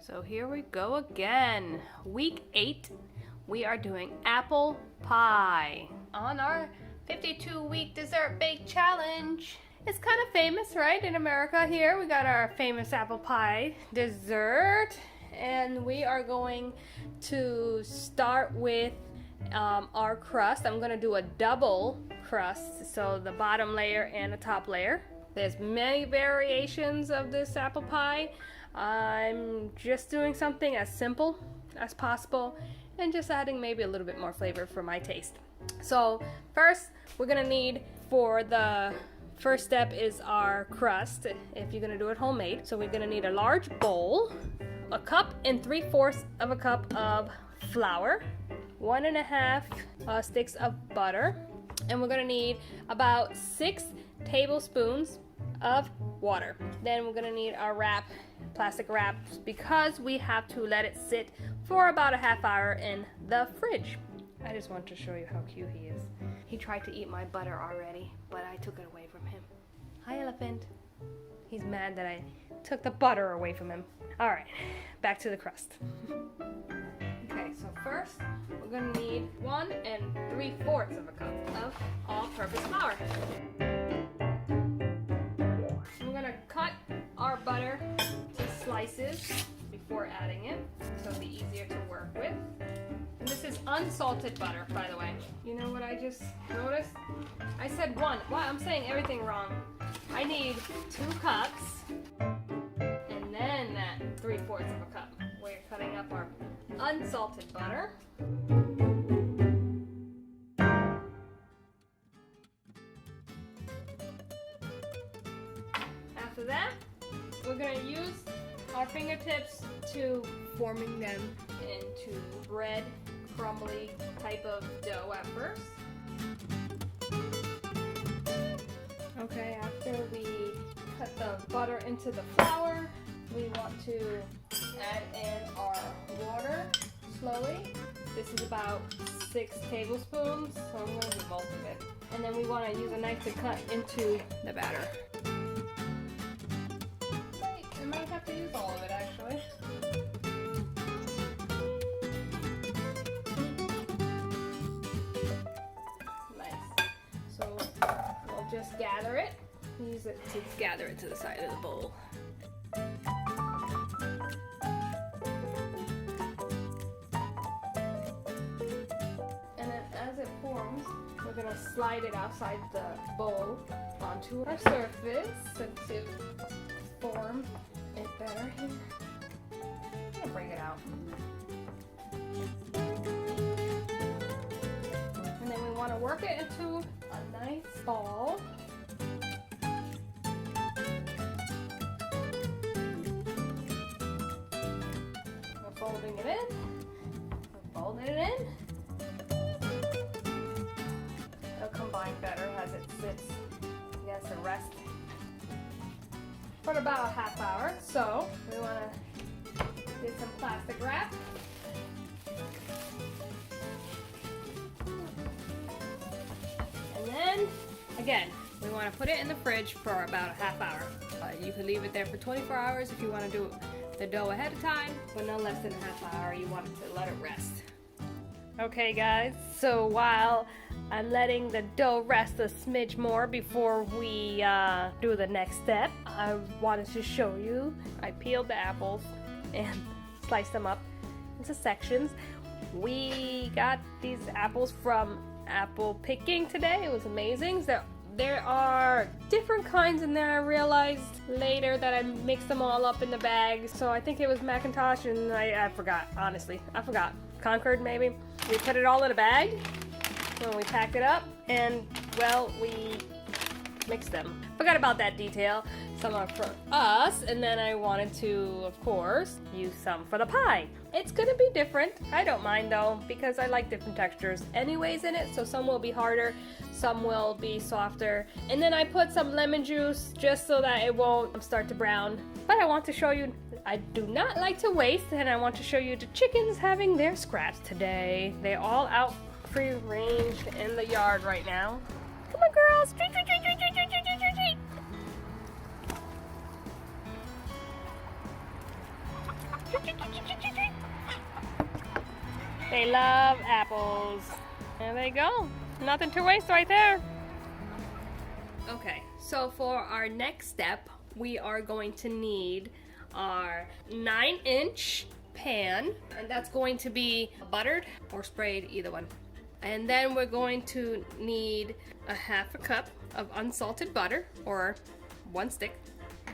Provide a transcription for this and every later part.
So here we go again. Week 8, we are doing apple pie on our 52-week dessert bake challenge. It's kind of famous, right? In America here, we got our famous apple pie dessert. And we are going to start with our crust. I'm gonna do a double crust, so the bottom layer and the top layer. There's many variations of this apple pie. I'm just doing something as simple as possible and just adding maybe a little bit more flavor for my taste. So first we're gonna need, for the first step, is our crust if you're gonna do it homemade. So we're gonna need a large bowl, a cup and 3/4 of a cup of flour, 1.5 sticks of butter, and we're gonna need about 6 tablespoons of water. Then we're gonna need our wrap, plastic wraps, because we have to let it sit for about a half hour in the fridge. I just want to show you how cute he is. He tried to eat my butter already, but I took it away from him. Hi, elephant. He's mad that I took the butter away from him. All right, back to the crust. Okay, so first we're gonna need 1 3/4 of a cup of all-purpose flour. I'm gonna cut our butter to slices before adding it, so it'll be easier to work with. And this is unsalted butter, by the way. You know what I just noticed? I said 1. Wow, I'm saying everything wrong. I need 2 cups, and then that 3/4 of a cup. We're cutting up our unsalted butter. After that, we're going to use our fingertips to forming them into bread, crumbly type of dough at first. Okay, after we cut the butter into the flour, we want to add in our water slowly. This is about 6 tablespoons, so I'm going to do most of it. And then we want to use a knife to cut into the batter. I might have to use all of it, actually. Nice. So we'll just gather it. Use it to gather it to the side of the bowl. And then as it forms, we're going to slide it outside the bowl onto our surface to form it better here. I'm going to bring it out. And then we want to work it into a nice ball. We're folding it in. We're folding it in. It'll combine better as it sits against the rest for about a half hour. So we want to get some plastic wrap. And then, again, we want to put it in the fridge for about a half hour. You can leave it there for 24 hours if you want to do the dough ahead of time, but no less than a half hour. You want to let it rest. Okay guys, so while I'm letting the dough rest a smidge more before we do the next step, I wanted to show you, I peeled the apples and sliced them up into sections. We got these apples from apple picking today. It was amazing. There are different kinds in there. I realized later that I mixed them all up in the bag. So I think it was McIntosh and I forgot, honestly. I forgot. Concord maybe. We put it all in a bag when we packed it up, and well, we mixed them. Forgot about that detail. Some are for us, and then I wanted to, of course, use some for the pie. It's gonna be different. I don't mind though, because I like different textures anyways in it, so some will be harder, some will be softer. And then I put some lemon juice just so that it won't start to brown. But I want to show you, I do not like to waste, and I want to show you the chickens having their scraps today. They're all out free range in the yard right now. Come on girls, treat, treat, treat, treat, treat, treat, treat, treat, treat. They love apples. There they go. Nothing to waste right there. Okay, so for our next step, we are going to need our 9-inch pan, and that's going to be buttered or sprayed, either one. And then we're going to need a half a cup of unsalted butter, or 1 stick,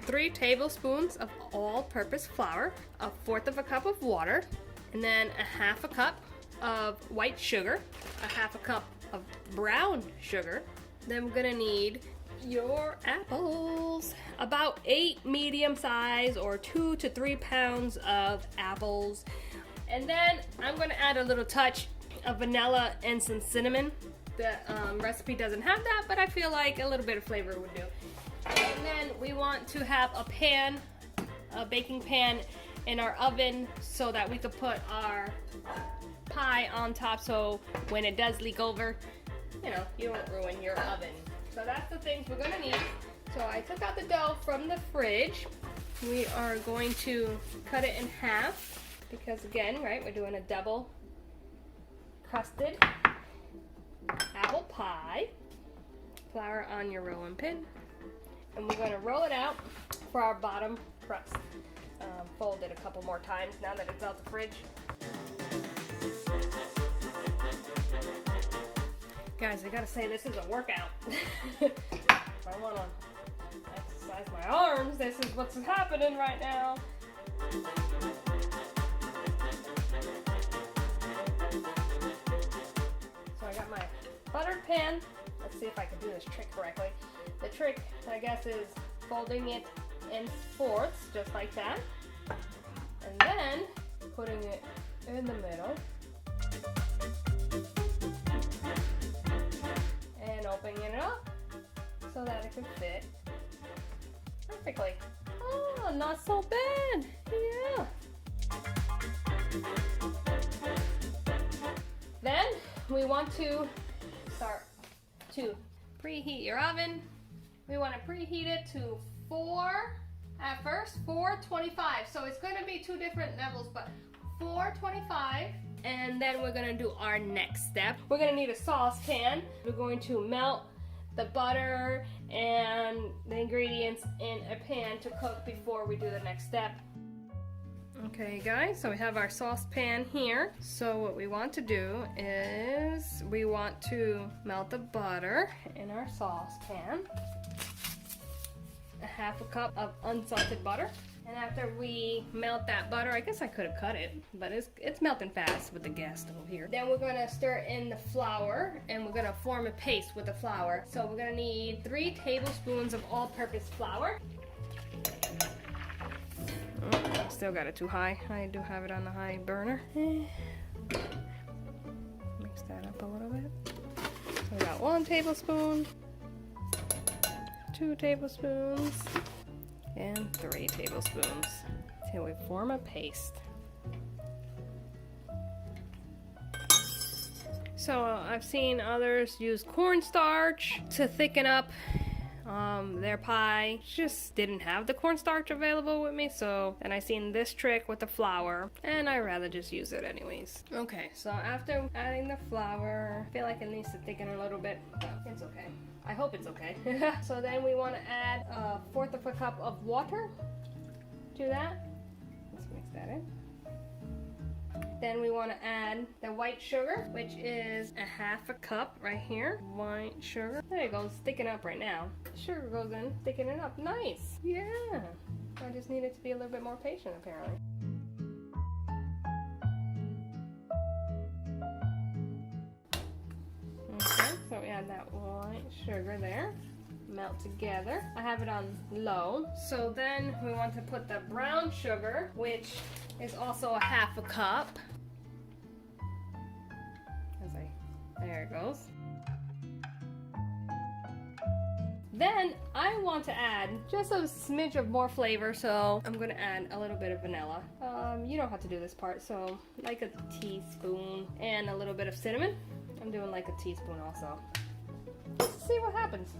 3 tablespoons of all-purpose flour, 1/4 of a cup of water, and then a half a cup of white sugar, a half a cup of brown sugar. Then we're gonna need your apples, about 8 medium size or 2 to 3 pounds of apples. And then I'm gonna add a little touch of vanilla and some cinnamon. The recipe doesn't have that, but I feel like a little bit of flavor would do. And then we want to have a pan, a baking pan in our oven so that we could put our pie on top, so when it does leak over, you know, you don't ruin your oven. So that's the things we're gonna need. So I took out the dough from the fridge. We are going to cut it in half because, again, right, we're doing a double crusted apple pie. Flour on your rolling pin. And we're going to roll it out for our bottom crust. Fold it a couple more times now that it's out the fridge. Guys, I gotta say, this is a workout. If I want to exercise my arms, this is what's happening right now. So I got my buttered pan. Let's see if I can do this trick correctly. The trick, I guess, is folding it in fourths, just like that. And then putting it in the middle. And opening it up so that it can fit perfectly. Oh, not so bad. Yeah. Then we want to start to preheat your oven. We want to preheat it to 425. So it's going to be 2 different levels, but 425. And then we're going to do our next step. We're going to need a saucepan. We're going to melt the butter and the ingredients in a pan to cook before we do the next step. Okay guys, so we have our saucepan here. So what we want to do is we want to melt the butter in our saucepan. A half a cup of unsalted butter. And after we melt that butter, I guess I could have cut it, but it's melting fast with the gas stove here. Then we're gonna stir in the flour, and we're gonna form a paste with the flour. So we're gonna need 3 tablespoons of all-purpose flour. Oh, still got it too high. I do have it on the high burner. Mix that up a little bit. So we got 1 tablespoon, 2 tablespoons, and 3 tablespoons till we form a paste. So I've seen others use cornstarch to thicken up their pie. Just didn't have the cornstarch available with me, so then I seen this trick with the flour, and I rather just use it anyways. Okay, so after adding the flour, I feel like it needs to thicken a little bit, but it's okay. I hope it's okay. So then we want to add 1/4 of a cup of water to that. Let's mix that in. Then we want to add the white sugar, which is a half a cup right here. White sugar. There it goes, thickening up right now. Sugar goes in, thickening up. Nice. Yeah. I just needed to be a little bit more patient, apparently. Okay, so we add that white sugar there. Melt together. I have it on low. So then we want to put the brown sugar, which is also a half a cup. There it goes. Then I want to add just a smidge of more flavor, so I'm gonna add a little bit of vanilla. You don't have to do this part, so like a teaspoon, and a little bit of cinnamon. I'm doing like a teaspoon also. Let's see what happens.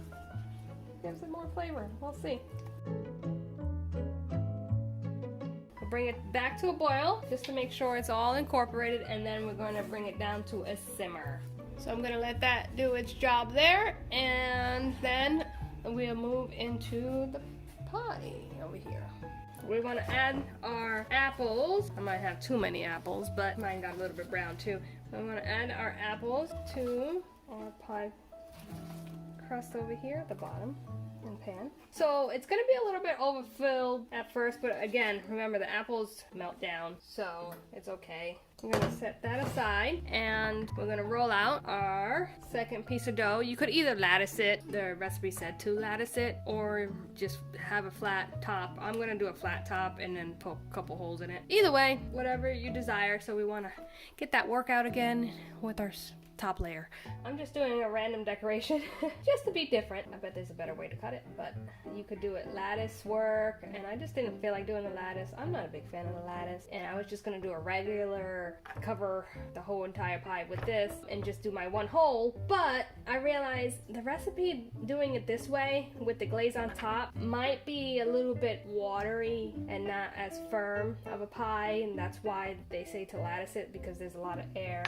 Gives it more flavor. We'll see. The bring it back to a boil just to make sure it's all incorporated, and then we're going to bring it down to a simmer. So I'm going to let that do its job there, and then we'll move into the pie over here. We want to add our apples. I might have too many apples, but mine got a little bit brown too. We want to add our apples to our pie crust over here at the bottom and pan. So it's going to be a little bit overfilled at first, but again, remember the apples melt down, so it's okay. We're going to set that aside, and we're going to roll out our second piece of dough. You could either lattice it, the recipe said to lattice it, or just have a flat top. I'm going to do a flat top and then poke a couple holes in it. Either way, whatever you desire. So we want to get that workout again with our top layer. I'm just doing a random decoration just to be different. I bet there's a better way to cut it, but you could do it lattice work, and I just didn't feel like doing the lattice. I'm not a big fan of the lattice, and I was just gonna do a regular, cover the whole entire pie with this and just do my one hole. But I realized the recipe doing it this way with the glaze on top might be a little bit watery and not as firm of a pie, and that's why they say to lattice it, because there's a lot of air.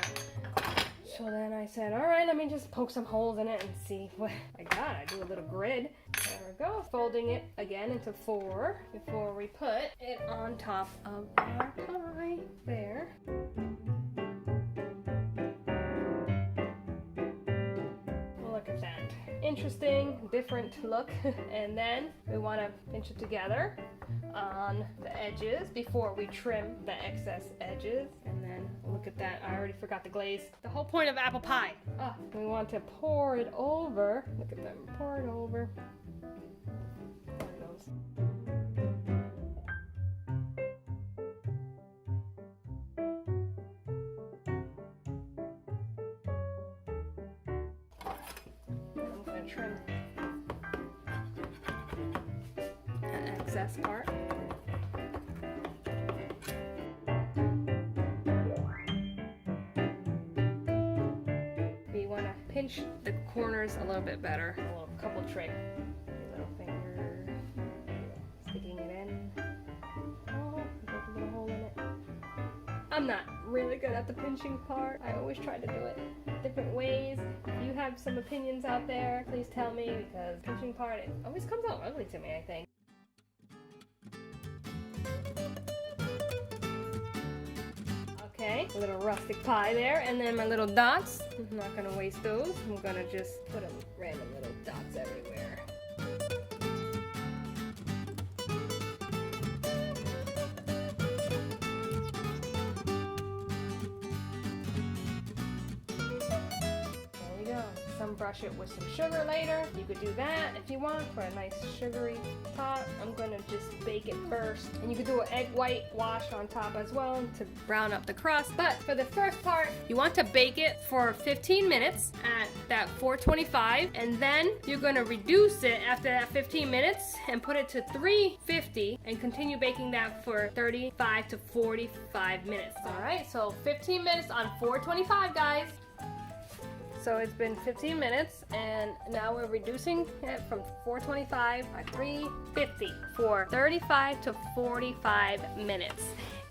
So then I said, all right, let me just poke some holes in it and see what I got. I do a little grid. There we go. Folding it again into 4 before we put it on top of our pie. There. Look at that. Interesting, different look. And then we want to pinch it together on the edges before we trim the excess edges. And then look at that, I already forgot the glaze. The whole point of apple pie. We want to pour it over. Look at them, pour it over. There it goes. I'm going to trim the excess part. Pinch the corners a little bit better. A little couple trick. Little finger. Sticking it in. Oh, there's a little hole in it. I'm not really good at the pinching part. I always try to do it different ways. If you have some opinions out there, please tell me, because the pinching part, it always comes out ugly to me, I think. Okay, a little rustic pie there, and then my little dots. I'm not gonna waste those. I'm gonna just put them random little dots everywhere. There we go. Some brush it with some sugar later. You could do that if you want for a nice sugary top. I'm gonna just bake it first, and you could do an egg white wash on top as well to brown up the crust. But for the first part, you want to bake it for 15 minutes at that 425, and then you're gonna reduce it after that 15 minutes and put it to 350 and continue baking that for 35 to 45 minutes. All right, so 15 minutes on 425, guys. So it's been 15 minutes, and now we're reducing it from 425 by 350 for 35 to 45 minutes.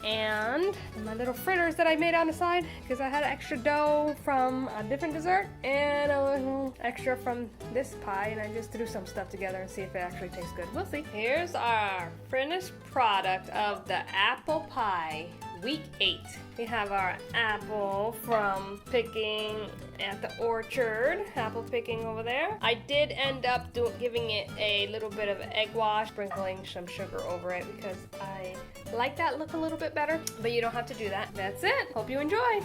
And my little fritters that I made on the side, because I had extra dough from a different dessert and a little extra from this pie, and I just threw some stuff together and see if it actually tastes good. We'll see. Here's our finished product of the apple pie. Week 8. We have our apple from picking at the orchard. Apple picking over there. I did end up giving it a little bit of egg wash, sprinkling some sugar over it because I like that look a little bit better, but you don't have to do that. That's it. Hope you enjoy.